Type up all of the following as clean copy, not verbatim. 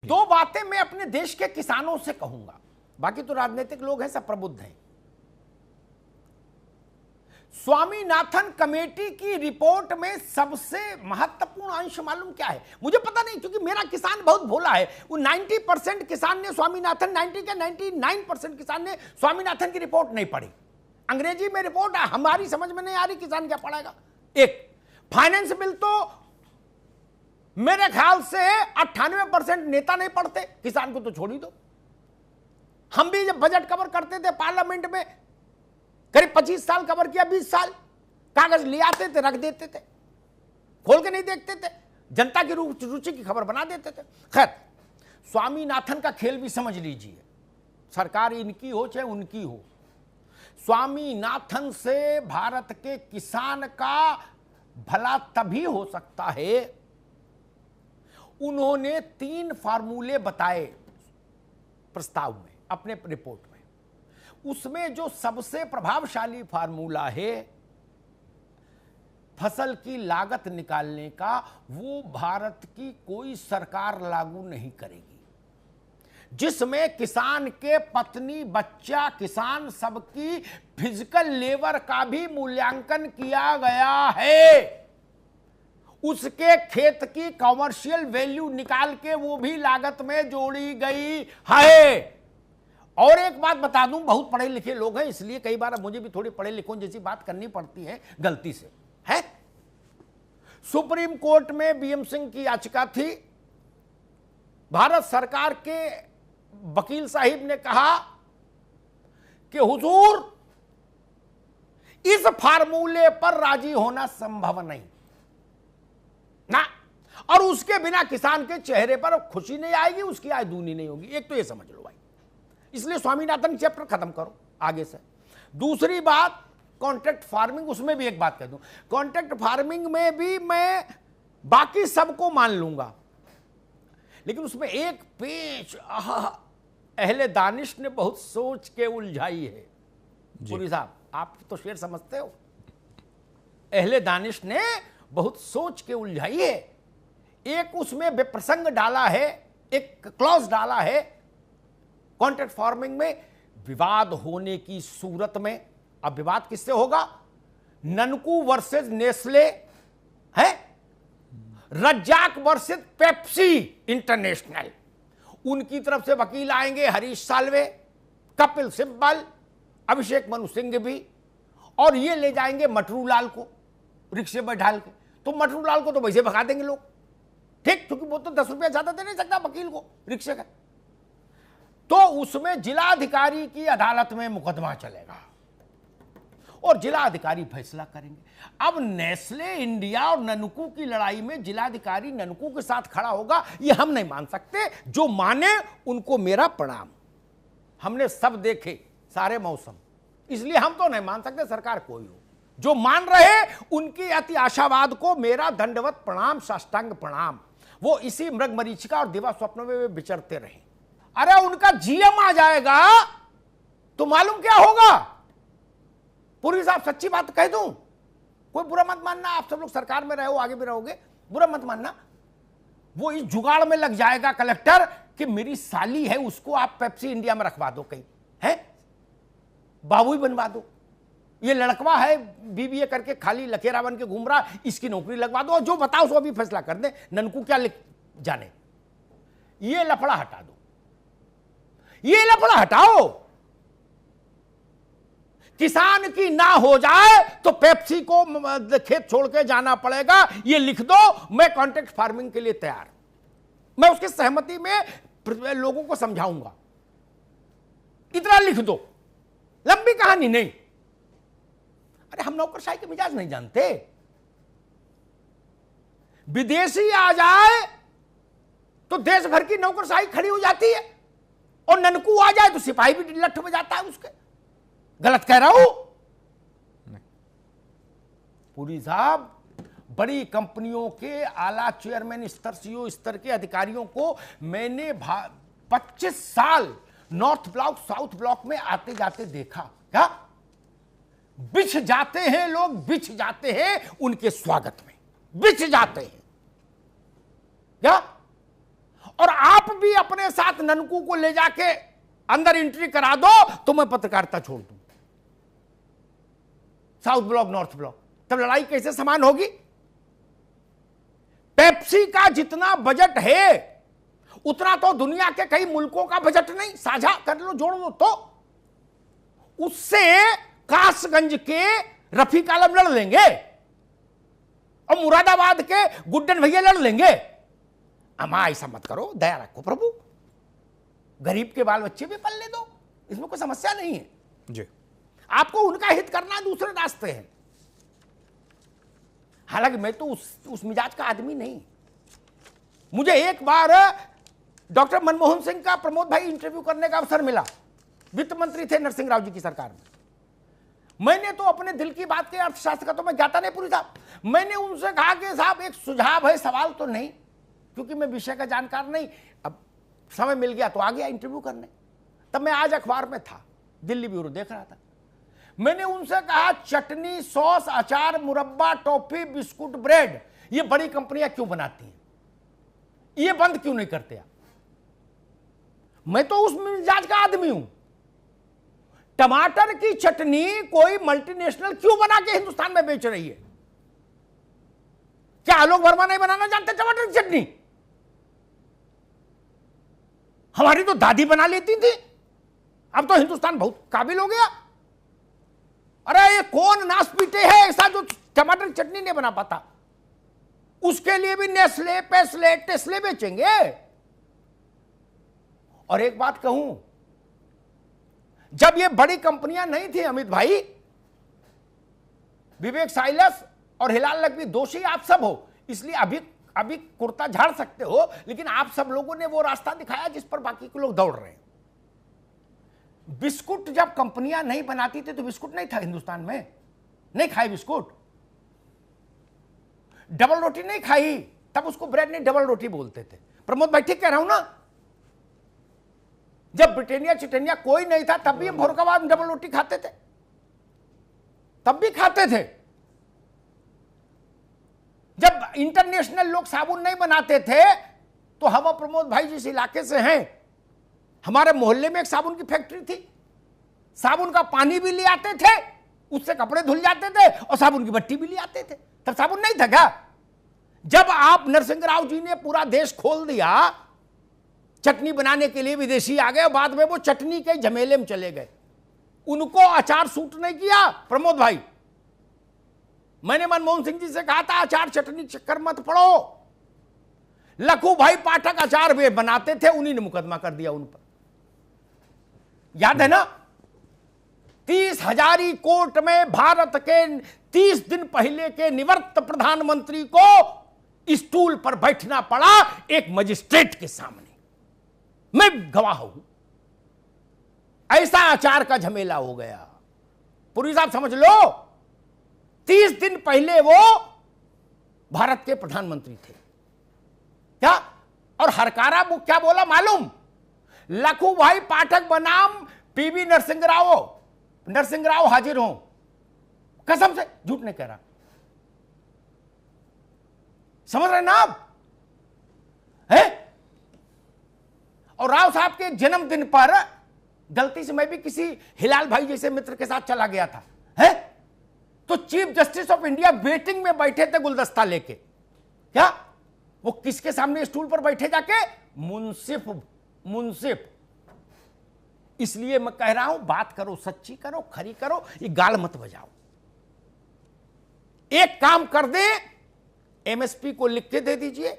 दो बातें मैं अपने देश के किसानों से कहूंगा, बाकी तो राजनीतिक लोग हैं, सब प्रबुद्ध हैं। स्वामीनाथन कमेटी की रिपोर्ट में सबसे महत्वपूर्ण अंश मालूम क्या है? मुझे पता नहीं, क्योंकि मेरा किसान बहुत भोला है। वो 90% किसान ने स्वामीनाथन, 90 के 99% किसान ने स्वामीनाथन की रिपोर्ट नहीं पढ़ी। अंग्रेजी में रिपोर्ट हमारी समझ में नहीं आ रही, किसान क्या पढ़ेगा? एक फाइनेंस बिल तो मेरे ख्याल से 98% नेता नहीं पढ़ते, किसान को तो छोड़ ही दो। हम भी जब बजट कवर करते थे पार्लियामेंट में, करीब 25 साल कवर किया, 20 साल, कागज ले आते थे, रख देते थे, खोल के नहीं देखते थे, जनता की रुचि की खबर बना देते थे। खैर, स्वामीनाथन का खेल भी समझ लीजिए, सरकार इनकी हो चाहे उनकी हो, स्वामीनाथन से भारत के किसान का भला तभी हो सकता है। उन्होंने 3 फार्मूले बताए प्रस्ताव में, अपने रिपोर्ट में। उसमें जो सबसे प्रभावशाली फार्मूला है फसल की लागत निकालने का, वो भारत की कोई सरकार लागू नहीं करेगी, जिसमें किसान के पत्नी, बच्चा, किसान सबकी फिजिकल लेबर का भी मूल्यांकन किया गया है। उसके खेत की कॉमर्शियल वैल्यू निकाल के वो भी लागत में जोड़ी गई है। और एक बात बता दूं, बहुत पढ़े लिखे लोग हैं, इसलिए कई बार मुझे भी थोड़ी पढ़े लिखों जैसी बात करनी पड़ती है गलती से, है। सुप्रीम कोर्ट में बीएम सिंह की याचिका थी। भारत सरकार के वकील साहिब ने कहा कि हुजूर, इस फार्मूले पर राजी होना संभव नहीं ना, और उसके बिना किसान के चेहरे पर खुशी नहीं आएगी, उसकी आय दूनी नहीं होगी। एक तो ये समझ लो भाई, इसलिए स्वामीनाथन चैप्टर खत्म करो आगे से। दूसरी बात, कॉन्ट्रैक्ट फार्मिंग, उसमें भी एक बात कह दूं, कॉन्ट्रैक्ट फार्मिंग में भी मैं बाकी सबको मान लूंगा, लेकिन उसमें एक पेच अहले दानिश ने बहुत सोच के उलझाई है। पुरी साहब, आप तो शेर समझते हो, अहले दानिश ने बहुत सोच के उलझाई है। एक उसमें बेप्रसंग डाला है, एक क्लॉज डाला है कॉन्ट्रैक्ट फार्मिंग में, विवाद होने की सूरत में। अब विवाद किससे होगा? ननकू वर्सेस नेस्ले है, रज्जाक वर्सेस पेप्सी इंटरनेशनल। उनकी तरफ से वकील आएंगे हरीश साल्वे, कपिल सिब्बल, अभिषेक मनु सिंह भी, और ये ले जाएंगे मटरूलाल को रिक्शे पर ढाल के। तो मटरूलाल को तो वैसे भगा देंगे लोग, ठीक, क्योंकि वो तो 10 रुपया ज्यादा दे नहीं सकता वकील को रिक्शे का। तो उसमें जिलाधिकारी की अदालत में मुकदमा चलेगा और जिलाधिकारी फैसला करेंगे। अब नेस्ले इंडिया और ननकू की लड़ाई में जिलाधिकारी ननकू के साथ खड़ा होगा, ये हम नहीं मान सकते। जो माने उनको मेरा प्रणाम। हमने सब देखे सारे मौसम, इसलिए हम तो नहीं मान सकते, सरकार कोई हो। जो मान रहे उनकी अति आशावाद को मेरा दंडवत प्रणाम, साष्टांग प्रणाम। वो इसी मृग मरीचिका और दिवा स्वप्न में विचरते रहे। अरे उनका जीएम आ जाएगा तो मालूम क्या होगा? पूरी साहब सच्ची बात कह दूं, कोई बुरा मत मानना, आप सब लोग सरकार में रहे हो, आगे भी रहोगे, बुरा मत मानना। वो इस जुगाड़ में लग जाएगा कलेक्टर कि मेरी साली है, उसको आप पेप्सी इंडिया में रखवा दो, कहीं है बाबू बनवा दो। ये लड़कवा है बीबीए करके खाली लखेरा बन के घूम रहा, इसकी नौकरी लगवा दो, और जो बताओ सो अभी फैसला कर दे। ननकू क्या लिख जाने, ये लफड़ा हटा दो, ये लफड़ा हटाओ। किसान की ना हो जाए तो पेप्सी को खेत छोड़ के जाना पड़ेगा, ये लिख दो। मैं कॉन्ट्रैक्ट फार्मिंग के लिए तैयार, मैं उसकी सहमति में लोगों को समझाऊंगा। इतना लिख दो, लंबी कहानी नहीं। अरे हम नौकरशाही के मिजाज नहीं जानते। विदेशी आ जाए तो देश भर की नौकरशाही खड़ी हो जाती है, और ननकू आ जाए तो सिपाही भी लठ में जाता है उसके। गलत कह रहा हूं? पुरी साहब, बड़ी कंपनियों के आला चेयरमैन स्तर, सीईओ स्तर के अधिकारियों को मैंने 25 साल नॉर्थ ब्लॉक साउथ ब्लॉक में आते जाते देखा। क्या बिछ जाते हैं लोग, बिछ जाते हैं उनके स्वागत में, बिछ जाते हैं क्या। और आप भी अपने साथ ननकू को ले जाके अंदर एंट्री करा दो तो मैं पत्रकारिता छोड़ दूं, साउथ ब्लॉक नॉर्थ ब्लॉक, तब लड़ाई कैसे समान होगी? पेप्सी का जितना बजट है उतना तो दुनिया के कई मुल्कों का बजट नहीं, साझा कर लो, जोड़ लो, तो उससे कासगंज के रफीक आलम लड़ लेंगे और मुरादाबाद के गुड्डन भैया लड़ लेंगे। अमा ऐसा मत करो, दया रखो प्रभु, गरीब के बाल बच्चे भी पल ले दो, इसमें कोई समस्या नहीं है जी। आपको उनका हित करना दूसरे रास्ते हैं। हालांकि मैं तो उस मिजाज का आदमी नहीं। मुझे एक बार डॉक्टर मनमोहन सिंह का प्रमोद भाई इंटरव्यू करने का अवसर मिला, वित्त मंत्री थे नरसिंह राव जी की सरकार में। मैंने तो अपने दिल की बात की, अर्थशास्त्र का तो मैं ज्ञाता नहीं पूरी साहब। मैंने उनसे कहा कि साहब एक सुझाव है, सवाल तो नहीं, क्योंकि मैं विषय का जानकार नहीं। अब समय मिल गया तो आ गया इंटरव्यू करने। तब मैं आज अखबार में था, दिल्ली ब्यूरो देख रहा था। मैंने उनसे कहा चटनी, सॉस, अचार, मुरब्बा, टॉफी, बिस्कुट, ब्रेड ये बड़ी कंपनियां क्यों बनाती हैं, ये बंद क्यों नहीं करते आप? मैं तो उस मिजाज का आदमी हूं। टमाटर की चटनी कोई मल्टीनेशनल क्यों बना के हिंदुस्तान में बेच रही है? क्या आलोक वर्मा नहीं बनाना जानते टमाटर की चटनी? हमारी तो दादी बना लेती थी, अब तो हिंदुस्तान बहुत काबिल हो गया। अरे ये कौन नास पीटे है ऐसा जो टमाटर की चटनी नहीं बना पाता? उसके लिए भी नेस्ले, पेस्ले, टेस्ले बेचेंगे। और एक बात कहूं, जब ये बड़ी कंपनियां नहीं थी अमित भाई, विवेक साइलस और हिलाल नकवी दोषी आप सब हो, इसलिए अभी कुर्ता झाड़ सकते हो, लेकिन आप सब लोगों ने वो रास्ता दिखाया जिस पर बाकी के लोग दौड़ रहे हैं। बिस्कुट जब कंपनियां नहीं बनाती थी तो बिस्कुट नहीं था हिंदुस्तान में, नहीं खाई बिस्कुट। डबल रोटी नहीं खाई, तब उसको ब्रेड नहीं डबल रोटी बोलते थे। प्रमोद भाई ठीक कह रहा हूं ना? जब ब्रिटेनिया चिटेनिया कोई नहीं था तब भी हम भोरकाबाद में डबल रोटी खाते थे, तब भी खाते थे। जब इंटरनेशनल लोग साबुन नहीं बनाते थे तो हम प्रमोद भाई जिस इलाके से हैं, हमारे मोहल्ले में एक साबुन की फैक्ट्री थी। साबुन का पानी भी ले आते थे, उससे कपड़े धुल जाते थे, और साबुन की भट्टी भी ले आते थे। तब साबुन नहीं था क्या? जब आप नरसिंह राव जी ने पूरा देश खोल दिया चटनी बनाने के लिए, विदेशी आ गए और बाद में वो चटनी के झमेले में चले गए। उनको अचार सूट नहीं किया प्रमोद भाई। मैंने मनमोहन सिंह जी से कहा था अचार चटनी चक्कर मत पड़ो। लखू भाई पाठक अचार वे बनाते थे, उन्हीं ने मुकदमा कर दिया उन पर, याद है ना? 30,000 कोर्ट में भारत के 30 दिन पहले के निवृत्त प्रधानमंत्री को स्टूल पर बैठना पड़ा एक मजिस्ट्रेट के सामने। मैं गवाह हूं। ऐसा अचार का झमेला हो गया। पुरी साहब समझ लो, 30 दिन पहले वो भारत के प्रधानमंत्री थे क्या? और हरकारा वो क्या बोला मालूम? लखू भाई पाठक बनाम पीवी नरसिंह राव हाजिर हो। कसम से झूठ नहीं कह रहा। समझ रहे ना आप? है? और राव साहब के जन्मदिन पर गलती से मैं भी किसी हिलाल भाई जैसे मित्र के साथ चला गया था, है? तो chief justice of India waiting में बैठे थे गुलदस्ता लेके। क्या वो किसके सामने स्टूल पर बैठे जाके? मुंसिफ। इसलिए मैं कह रहा हूं, बात करो, सच्ची करो, खरी करो, ये गाल मत बजाओ। एक काम कर दे, एमएसपी को लिख के दे दीजिए,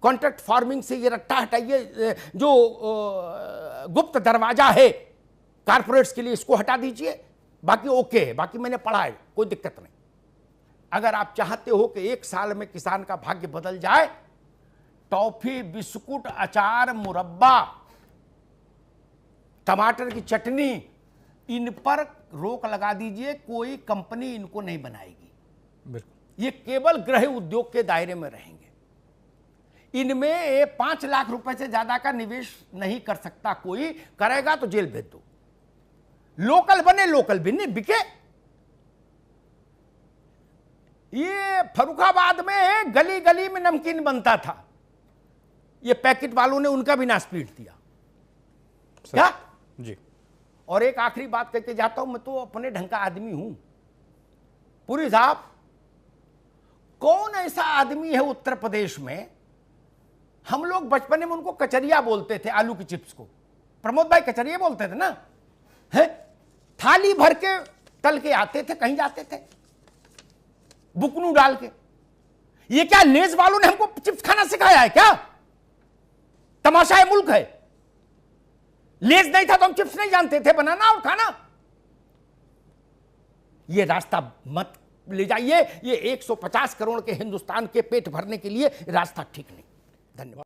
कॉन्ट्रैक्ट फार्मिंग से ये रट्टा हटाइए, जो गुप्त दरवाजा है कारपोरेट्स के लिए, इसको हटा दीजिए। बाकी ओके है, बाकी मैंने पढ़ा है, कोई दिक्कत नहीं। अगर आप चाहते हो कि 1 साल में किसान का भाग्य बदल जाए, टॉफी, बिस्कुट, अचार, मुरब्बा, टमाटर की चटनी, इन पर रोक लगा दीजिए। कोई कंपनी इनको नहीं बनाएगी। बिल्कुल, ये केवल गृह उद्योग के दायरे में रहेंगे। इनमें 5 लाख रुपए से ज्यादा का निवेश नहीं कर सकता कोई, करेगा तो जेल भेज दो। लोकल बने, लोकल भी नहीं बिके। ये फर्रुखाबाद में गली गली में नमकीन बनता था, ये पैकेट वालों ने उनका भी नाश पीट दिया। क्या जी। और एक आखिरी बात कहते जाता हूं, मैं तो अपने ढंग का आदमी हूं। पुरी साहब, कौन ऐसा आदमी है उत्तर प्रदेश में, हम लोग बचपन में उनको कचरिया बोलते थे, आलू की चिप्स को, प्रमोद भाई कचरिया बोलते थे ना, है? थाली भर के तल के आते थे, कहीं जाते थे बुकनू डाल के। ये क्या लेज वालों ने हमको चिप्स खाना सिखाया है क्या? तमाशा है मुल्क है। लेज नहीं था तो हम चिप्स नहीं जानते थे बनाना और खाना। ये रास्ता मत ले जाइए। ये 150 करोड़ के हिंदुस्तान के पेट भरने के लिए रास्ता ठीक नहीं। धन्यवाद।